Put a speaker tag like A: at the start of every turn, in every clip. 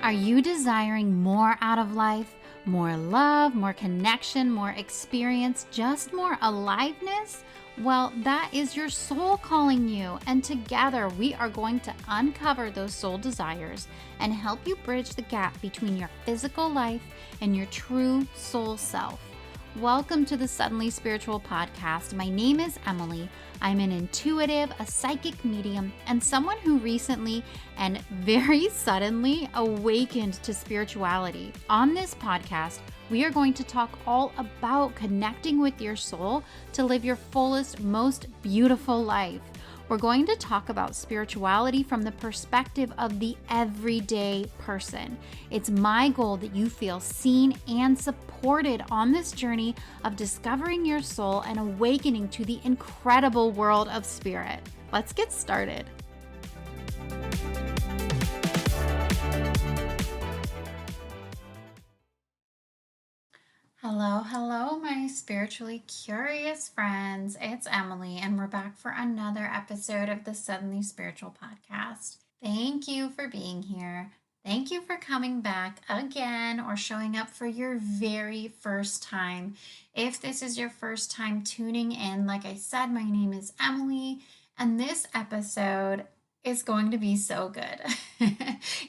A: Are you desiring more out of life? More love, more connection, more experience, just more aliveness? Well, that is your soul calling you, and together we are going to uncover those soul desires and help you bridge the gap between your physical life and your true soul self. Welcome to the Suddenly Spiritual Podcast. My name is Emilee. I'm an intuitive, a psychic medium, and someone who recently and very suddenly awakened to spirituality. On this podcast, we are going to talk all about connecting with your soul to live your fullest, most beautiful life. We're going to talk about spirituality from the perspective of the everyday person. It's my goal that you feel seen and supported on this journey of discovering your soul and awakening to the incredible world of spirit. Let's get started. Hello, my spiritually curious friends. It's Emilee, and we're back for another episode of the Suddenly Spiritual Podcast. Thank you for being here. Thank you for coming back again or showing up for your very first time. If this is your first time tuning in, like I said, my name is Emilee, and this episode is going to be so good.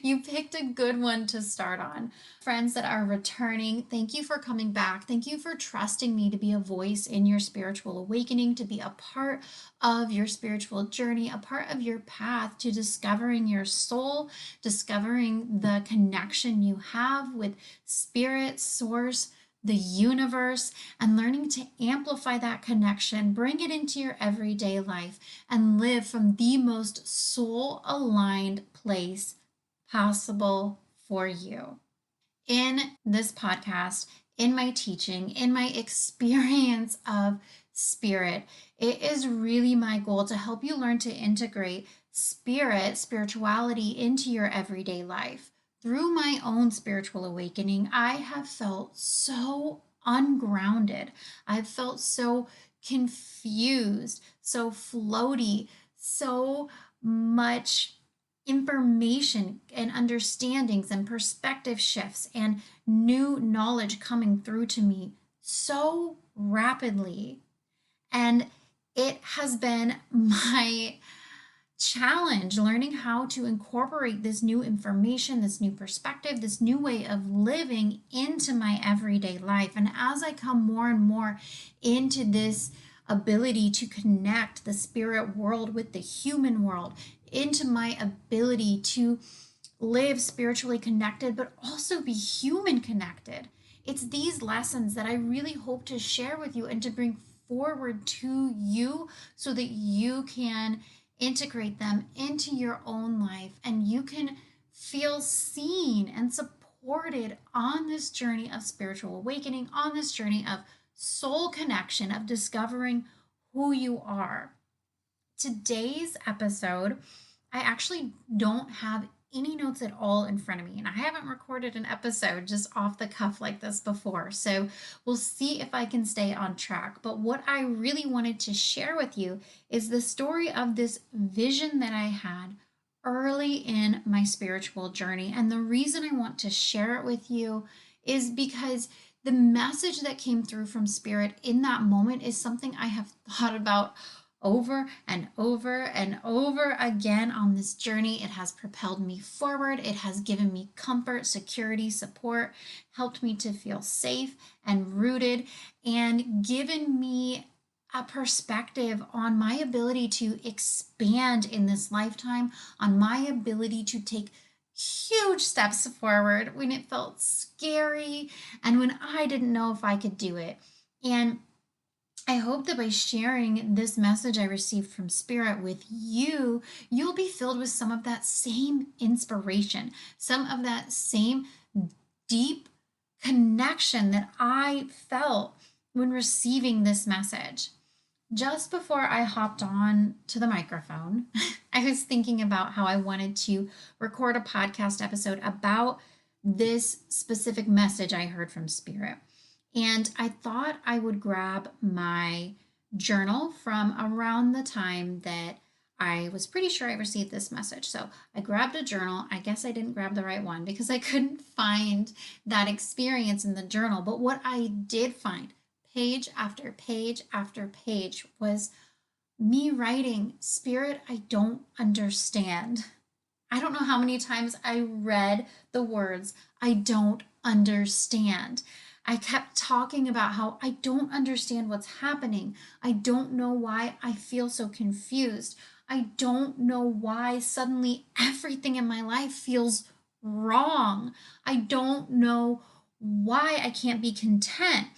A: You picked a good one to start on. Friends that are returning, thank you for coming back. Thank you for trusting me to be a voice in your spiritual awakening, to be a part of your spiritual journey, a part of your path to discovering your soul, discovering the connection you have with spirit, source, the universe, and learning to amplify that connection, bring it into your everyday life, and live from the most soul-aligned place possible for you. In this podcast, in my teaching, in my experience of spirit, it is really my goal to help you learn to integrate spirituality into your everyday life. Through my own spiritual awakening, I have felt so ungrounded. I've felt so confused, so floaty, so much information and understandings and perspective shifts and new knowledge coming through to me so rapidly. And it has been my challenge learning how to incorporate this new information, this new perspective, this new way of living into my everyday life. And as I come more and more into this ability to connect the spirit world with the human world, into my ability to live spiritually connected, but also be human connected. It's these lessons that I really hope to share with you and to bring forward to you so that you can integrate them into your own life and you can feel seen and supported on this journey of spiritual awakening, on this journey of soul connection, of discovering who you are. Today's episode, I actually don't have any notes at all in front of me, and I haven't recorded an episode just off the cuff like this before, so we'll see if I can stay on track. But what I really wanted to share with you is the story of this vision that I had early in my spiritual journey. And the reason I want to share it with you is because the message that came through from spirit in that moment is something I have thought about over and over and over again on this journey. It has propelled me forward. It has given me comfort, security, support, helped me to feel safe and rooted, and given me a perspective on my ability to expand in this lifetime, on my ability to take huge steps forward when it felt scary and when I didn't know if I could do it. And I hope that by sharing this message I received from Spirit with you, you'll be filled with some of that same inspiration, some of that same deep connection that I felt when receiving this message. Just before I hopped on to the microphone, I was thinking about how I wanted to record a podcast episode about this specific message I heard from Spirit. And I thought I would grab my journal from around the time that I was pretty sure I received this message. So I grabbed a journal. I guess I didn't grab the right one because I couldn't find that experience in the journal. But what I did find, page after page after page, was me writing, Spirit, I don't understand. I don't know how many times I read the words, I don't understand. I kept talking about how I don't understand what's happening. I don't know why I feel so confused. I don't know why suddenly everything in my life feels wrong. I don't know why I can't be content.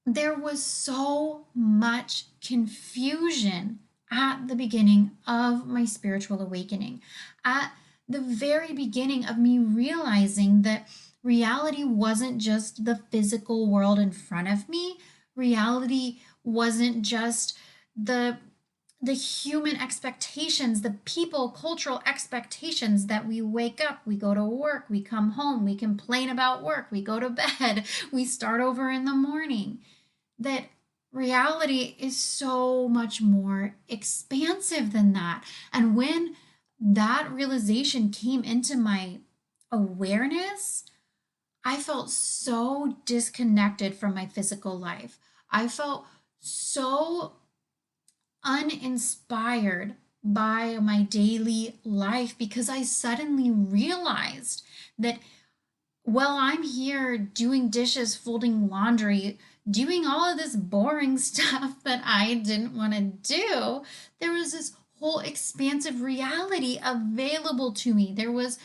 A: There was so much confusion at the beginning of my spiritual awakening, at the very beginning of me realizing that reality wasn't just the physical world in front of me. Reality wasn't just the the human expectations, the people, cultural expectations that we wake up, we go to work, we come home, we complain about work, we go to bed, we start over in the morning. That reality is so much more expansive than that. And when that realization came into my awareness, I felt so disconnected from my physical life. I felt so uninspired by my daily life because I suddenly realized that while I'm here doing dishes, folding laundry, doing all of this boring stuff that I didn't want to do, there was this whole expansive reality available to me. There was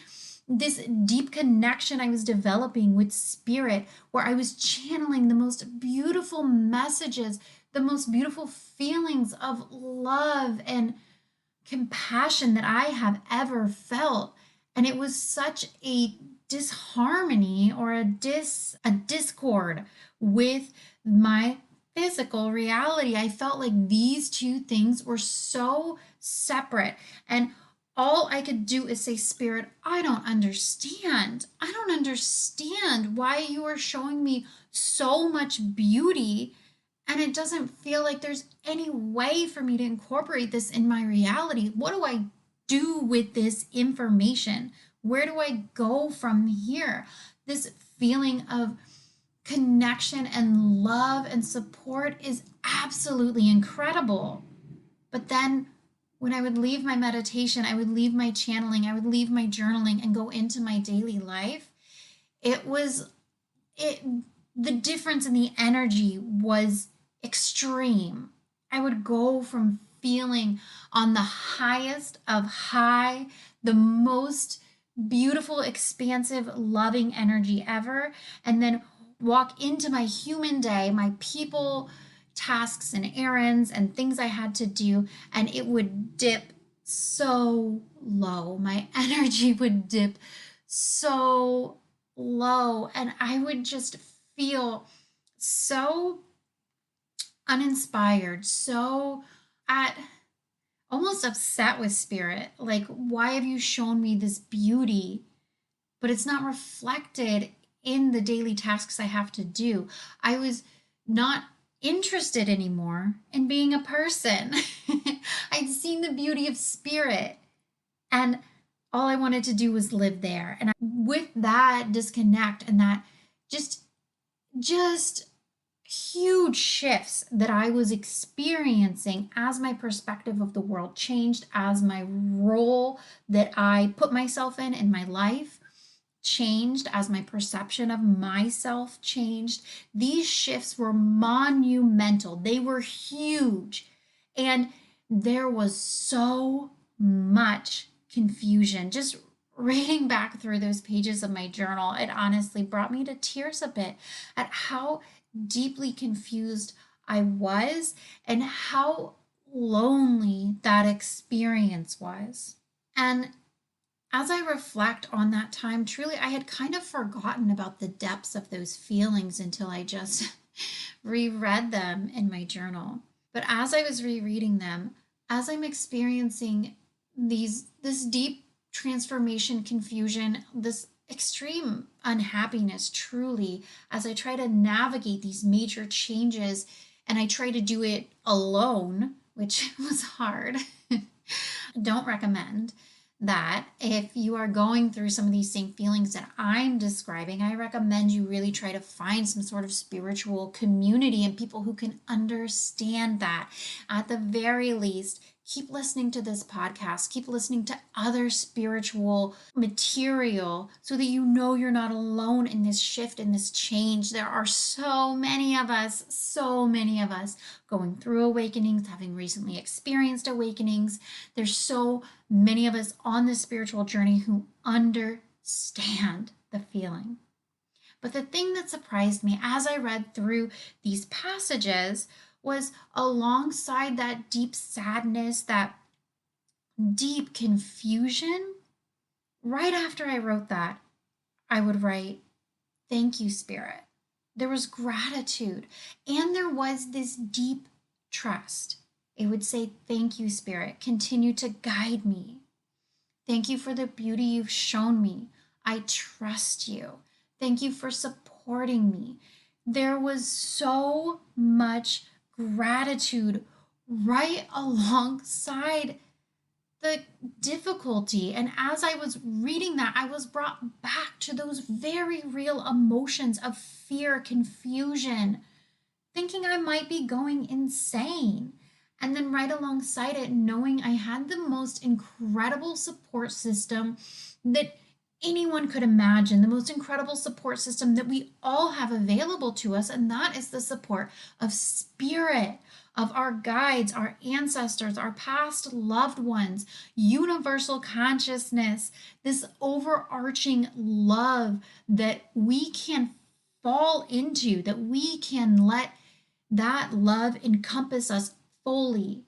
A: this deep connection I was developing with spirit, where I was channeling the most beautiful messages, the most beautiful feelings of love and compassion that I have ever felt. And it was such a disharmony or a discord with my physical reality. I felt like these two things were so separate, and all I could do is say, Spirit, I don't understand. I don't understand why you are showing me so much beauty, and it doesn't feel like there's any way for me to incorporate this in my reality. What do I do with this information? Where do I go from here? This feeling of connection and love and support is absolutely incredible. But then when I would leave my meditation, I would leave my channeling, I would leave my journaling and go into my daily life, it was it the difference in the energy was extreme. I would go from feeling on the highest of high, the most beautiful, expansive, loving energy ever, and then walk into my human day, my people, tasks, and errands, and things I had to do, and it would dip so low. My energy would dip so low, and I would just feel so uninspired, so at almost upset with spirit. Like, why have you shown me this beauty, but it's not reflected in the daily tasks I have to do? I was not interested anymore in being a person. I'd seen the beauty of spirit, and all I wanted to do was live there. And with that disconnect and that just just huge shifts that I was experiencing as my perspective of the world changed, as my role that I put myself in my life changed, as my perception of myself changed. These shifts were monumental, they were huge. And there was so much confusion. Just reading back through those pages of my journal, it honestly brought me to tears a bit at how deeply confused I was and how lonely that experience was. And as I reflect on that time, truly, I had kind of forgotten about the depths of those feelings until I just reread them in my journal. But as I was rereading them, as I'm experiencing this deep transformation, confusion, this extreme unhappiness, truly, as I try to navigate these major changes and I try to do it alone, which was hard. don't recommend that. If you are going through some of these same feelings that I'm describing, I recommend you really try to find some sort of spiritual community and people who can understand that. At the very least, keep listening to this podcast, keep listening to other spiritual material so that you know you're not alone in this shift, in this change. There are so many of us going through awakenings, having recently experienced awakenings. There's so many of us on this spiritual journey who understand the feeling. But the thing that surprised me as I read through these passages was, alongside that deep sadness, that deep confusion, right after I wrote that, I would write, "Thank you, Spirit." There was gratitude and there was this deep trust. It would say, "Thank you, Spirit. Continue to guide me. Thank you for the beauty you've shown me. I trust you. Thank you for supporting me." There was so much gratitude right alongside the difficulty. And as I was reading that, I was brought back to those very real emotions of fear, confusion, thinking I might be going insane. And then right alongside it, knowing I had the most incredible support system that anyone could imagine, the most incredible support system that we all have available to us. And that is the support of Spirit, of our guides, our ancestors, our past loved ones, universal consciousness, this overarching love that we can fall into, that we can let that love encompass us fully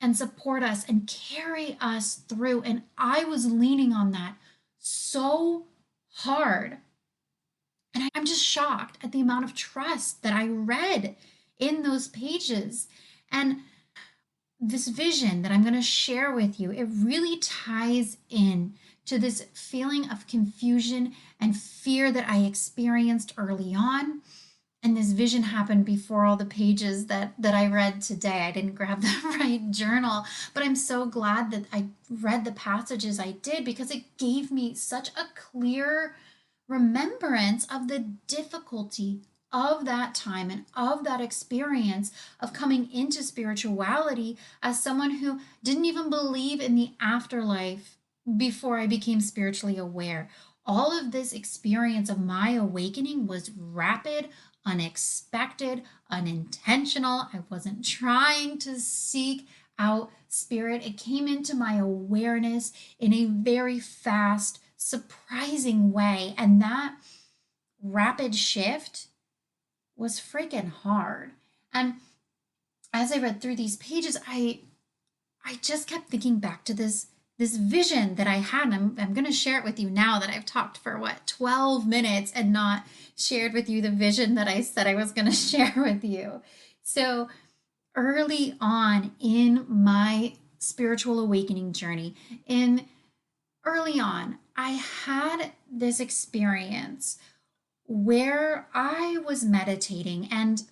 A: and support us and carry us through. And I was leaning on that so hard. And I'm just shocked at the amount of trust that I read in those pages. And this vision that I'm going to share with you, it really ties in to this feeling of confusion and fear that I experienced early on. And this vision happened before all the pages that I read today. I didn't grab the right journal, but I'm so glad that I read the passages I did, because it gave me such a clear remembrance of the difficulty of that time and of that experience of coming into spirituality as someone who didn't even believe in the afterlife before I became spiritually aware. All of this experience of my awakening was rapid, unexpected, unintentional. I wasn't trying to seek out Spirit. It came into my awareness in a very fast, surprising way. And that rapid shift was freaking hard. And as I read through these pages, I just kept thinking back to this vision that I had. And I'm going to share it with you now that I've talked for 12 minutes and not shared with you the vision that I said I was going to share with you. So early on in my spiritual awakening journey, early on, I had this experience where I was meditating, and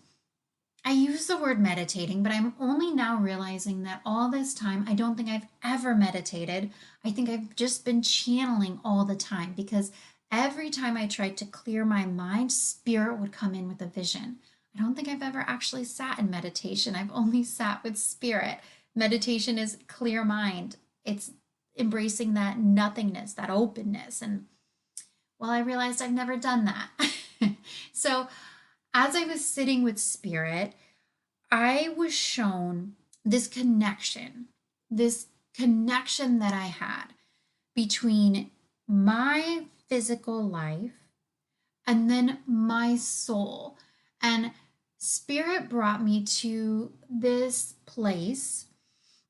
A: I use the word meditating, but I'm only now realizing that all this time, I don't think I've ever meditated. I think I've just been channeling all the time, because every time I tried to clear my mind, Spirit would come in with a vision. I don't think I've ever actually sat in meditation. I've only sat with Spirit. Meditation is clear mind. It's embracing that nothingness, that openness. And well, I realized I've never done that. So as I was sitting with Spirit, I was shown this connection that I had between my physical life and then my soul. And Spirit brought me to this place.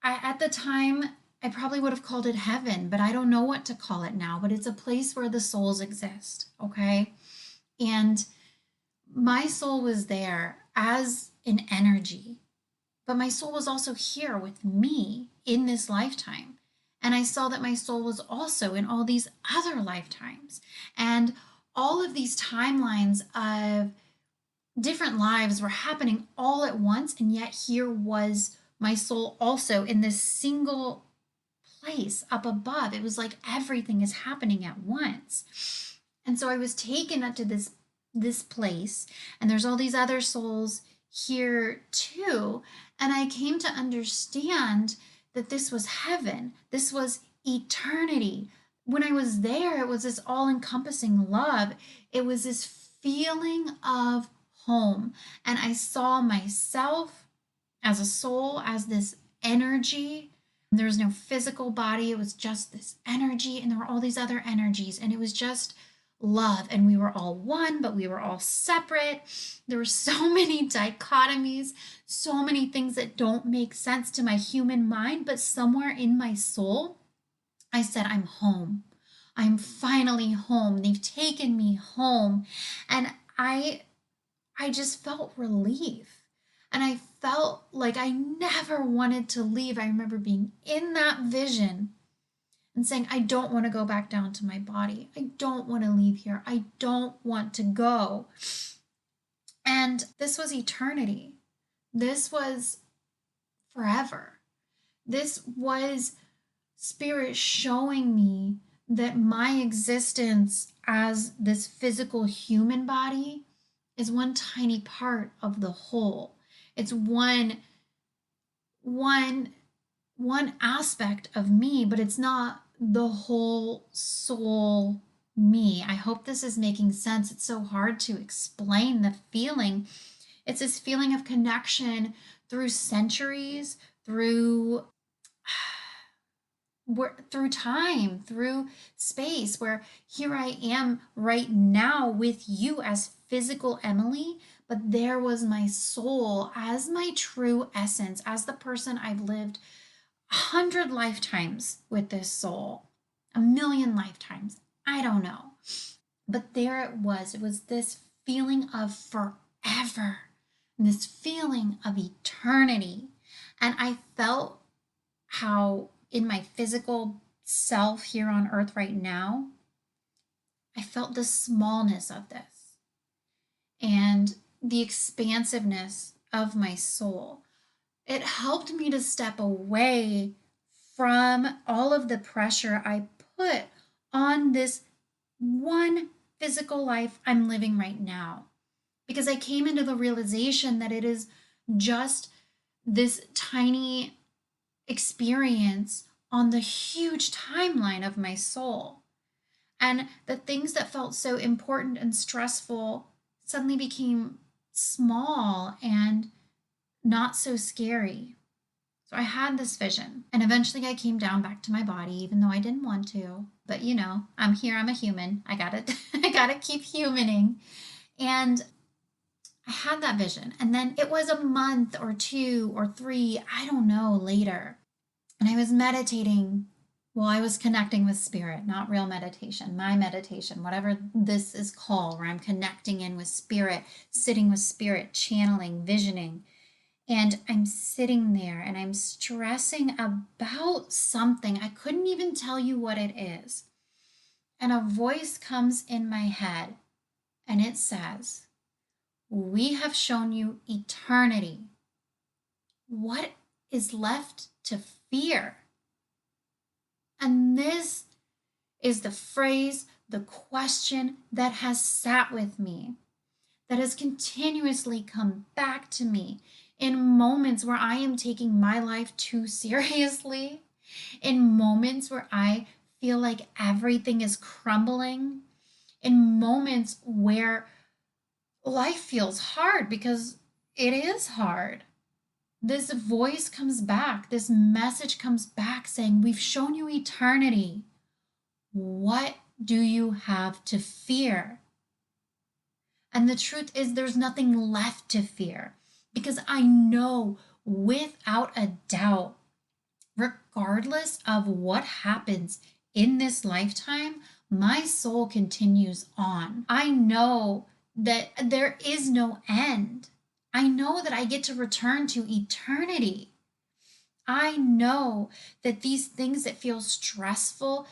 A: At the time, I probably would have called it heaven, but I don't know what to call it now. But it's a place where the souls exist, okay? And my soul was there as an energy, but my soul was also here with me in this lifetime. And I saw that my soul was also in all these other lifetimes. And all of these timelines of different lives were happening all at once. And yet here was my soul also in this single place up above. It was like everything is happening at once. And so I was taken up to this place, and there's all these other souls here too. And I came to understand that this was heaven. This was eternity. When I was there, it was this all encompassing love. It was this feeling of home. And I saw myself as a soul, as this energy. There was no physical body. It was just this energy. And there were all these other energies. And it was just love. And we were all one, but we were all separate. There were so many dichotomies, so many things that don't make sense to my human mind. But somewhere in my soul, I said, I'm home. I'm finally home. They've taken me home. And I just felt relief. And I felt like I never wanted to leave. I remember being in that vision and saying, I don't want to go back down to my body. I don't want to leave here. I don't want to go. And this was eternity. This was forever. This was Spirit showing me that my existence as this physical human body is one tiny part of the whole. It's one aspect of me, but it's not the whole soul me. I hope this is making sense. It's so hard to explain the feeling. It's this feeling of connection through centuries, through time, through space, where here I am right now with you as physical Emilee, but there was my soul as my true essence, as the person I've lived 100 lifetimes with this soul, 1,000,000 lifetimes. I don't know. But there it was. It was this feeling of forever, and this feeling of eternity. And I felt how in my physical self here on earth right now, I felt the smallness of this and the expansiveness of my soul. It helped me to step away from all of the pressure I put on this one physical life I'm living right now. Because I came into the realization that it is just this tiny experience on the huge timeline of my soul. And the things that felt so important and stressful suddenly became small and not so scary. So I had this vision, and eventually I came down back to my body, even though I didn't want to. But I'm here, I'm a human. I gotta keep humaning. And I had that vision. And then it was a month or 2 or 3, I don't know, later. And I was meditating. Well, I was connecting with spirit, not real meditation, my meditation, whatever this is called, where I'm connecting in with spirit, sitting with spirit, channeling, visioning. And I'm sitting there and I'm stressing about something. I couldn't even tell you what it is. And a voice comes in my head and it says, we have shown you eternity. What is left to fear? And this is the phrase, the question that has sat with me, that has continuously come back to me in moments where I am taking my life too seriously, in moments where I feel like everything is crumbling, in moments where life feels hard because it is hard. This voice comes back, this message comes back saying, we've shown you eternity. What do you have to fear? And the truth is, there's nothing left to fear, because I know without a doubt, regardless of what happens in this lifetime, my soul continues on. I know that there is no end. I know that I get to return to eternity. I know that these things that feel stressful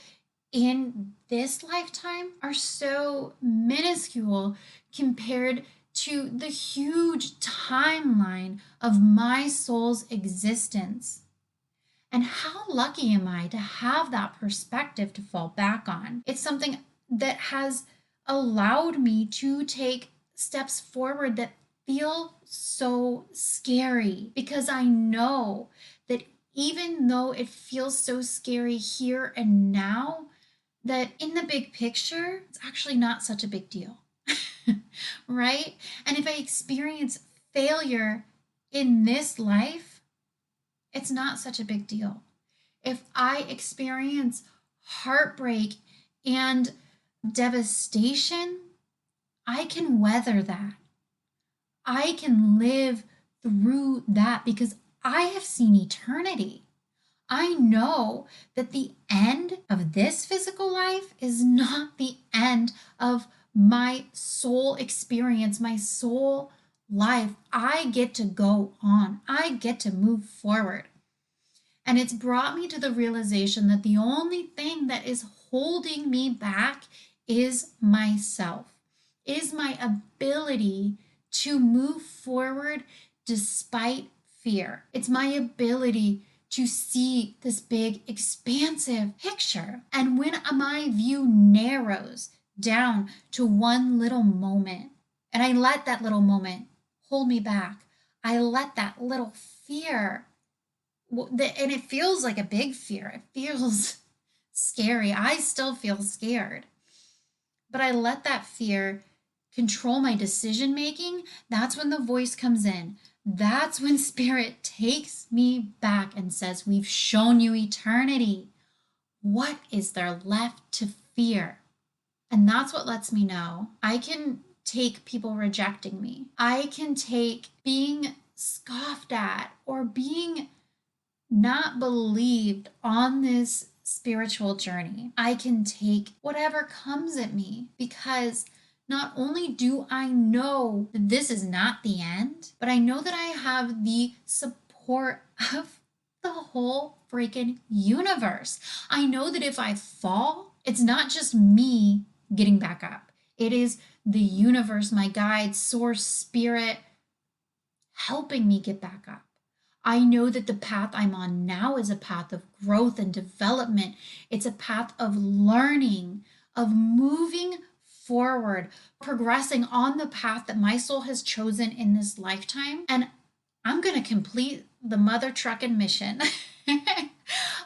A: in this lifetime are so minuscule compared to the huge timeline of my soul's existence. And how lucky am I to have that perspective to fall back on? It's something that has allowed me to take steps forward that feel so scary, because I know that even though it feels so scary here and now, that in the big picture, it's actually not such a big deal, right? And if I experience failure in this life, it's not such a big deal. If I experience heartbreak and devastation, I can weather that. I can live through that because I have seen eternity. I know that the end of this physical life is not the end of my soul experience, my soul life. I get to go on, I get to move forward. And it's brought me to the realization that the only thing that is holding me back is myself, is my ability to move forward despite fear. It's my ability to see this big, expansive picture. And when my view narrows down to one little moment, and I let that little moment hold me back, I let that little fear, and it feels like a big fear, it feels scary. I still feel scared, but I let that fear control my decision making. That's when the voice comes in. That's when spirit takes me back and says, we've shown you eternity. What is there left to fear? And that's what lets me know I can take people rejecting me. I can take being scoffed at or being not believed on this spiritual journey. I can take whatever comes at me, because not only do I know that this is not the end, but I know that I have the support of the whole freaking universe. I know that if I fall, it's not just me getting back up. It is the universe, my guide, source, spirit, helping me get back up. I know that the path I'm on now is a path of growth and development. It's a path of learning, of moving forward, progressing on the path that my soul has chosen in this lifetime. And I'm going to complete the mother truckin' mission.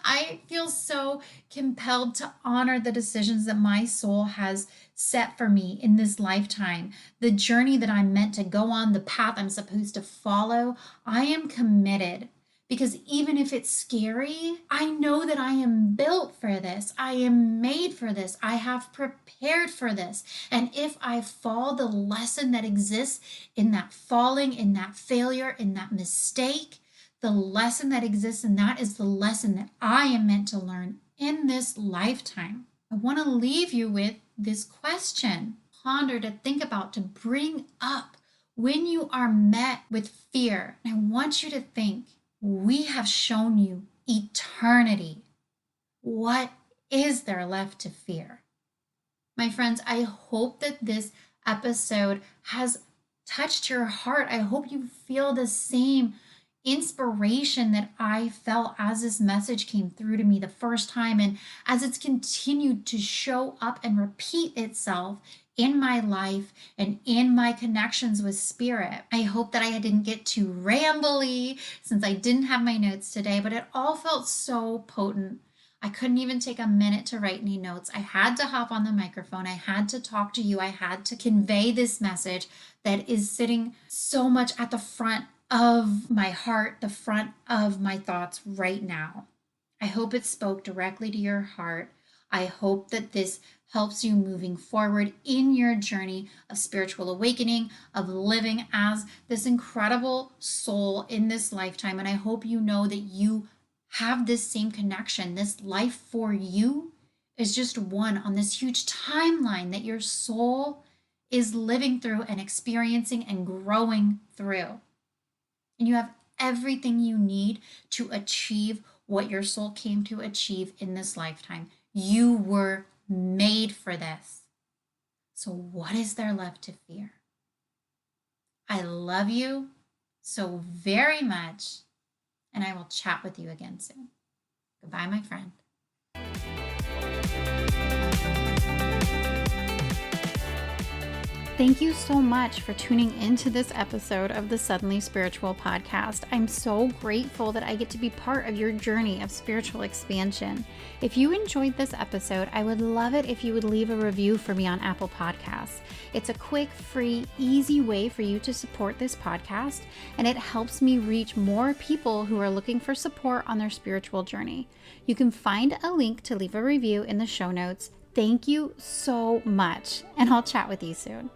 A: I feel so compelled to honor the decisions that my soul has set for me in this lifetime, the journey that I'm meant to go on, the path I'm supposed to follow. I am committed, because even if it's scary, I know that I am built for this. I am made for this. I have prepared for this. And if I fall, the lesson that exists in that falling, in that failure, in that mistake, the lesson that exists in that is the lesson that I am meant to learn in this lifetime. I want to leave you with this question, ponder, to think about, to bring up when you are met with fear. And I want you to think, we have shown you eternity. What is there left to fear? My friends, I hope that this episode has touched your heart. I hope you feel the same inspiration that I felt as this message came through to me the first time, and as it's continued to show up and repeat itself in my life and in my connections with spirit. I hope that I didn't get too rambly since I didn't have my notes today, but it all felt so potent. I couldn't even take a minute to write any notes. I had to hop on the microphone. I had to talk to you. I had to convey this message that is sitting so much at the front of my heart, the front of my thoughts right now. I hope it spoke directly to your heart. I hope that this helps you moving forward in your journey of spiritual awakening, of living as this incredible soul in this lifetime. And I hope you know that you have this same connection. This life for you is just one on this huge timeline that your soul is living through and experiencing and growing through. And you have everything you need to achieve what your soul came to achieve in this lifetime. You were made for this. So what is there left to fear? I love you so very much, and I will chat with you again soon. Goodbye, my friend. Thank you so much for tuning into this episode of the Suddenly Spiritual podcast. I'm so grateful that I get to be part of your journey of spiritual expansion. If you enjoyed this episode, I would love it if you would leave a review for me on Apple Podcasts. It's a quick, free, easy way for you to support this podcast, and it helps me reach more people who are looking for support on their spiritual journey. You can find a link to leave a review in the show notes. Thank you so much, and I'll chat with you soon.